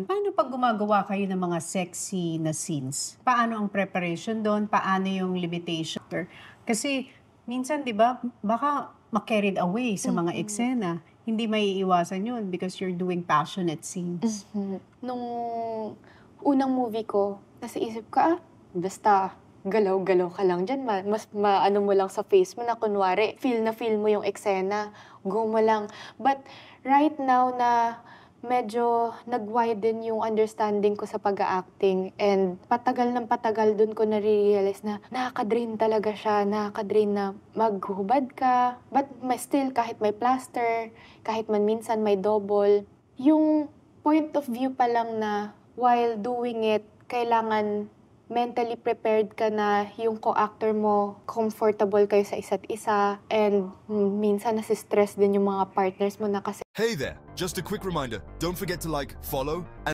Paano 'pag gumagawa kayo ng mga sexy na scenes? Paano ang preparation do'n? Paano yung limitation? Kasi minsan 'di ba, baka ma-carried away sa mga Mm, eksena. Hindi maiiwasan yun because you're doing passionate scenes. Nung unang movie ko, nasa isip ko, basta galaw-galaw ka lang diyan mas maano mo lang sa face mo na kunwari feel na feel mo yung eksena, go mo lang. But right now na medyo nag-widen yung understanding ko sa pag-a-acting and patagal ng patagal dun ko nare-realize na nakaka-drain talaga siya, nakaka-drain na maghubad ka, but still kahit may plaster, kahit man minsan may double, yung point of view pa lang na while doing it, kailangan mentally prepared ka na yung co-actor mo, comfortable kayo sa isa't isa, and minsan nasi-stress din yung mga partners mo na kasi Hey there, just a quick reminder, don't forget to like, follow, and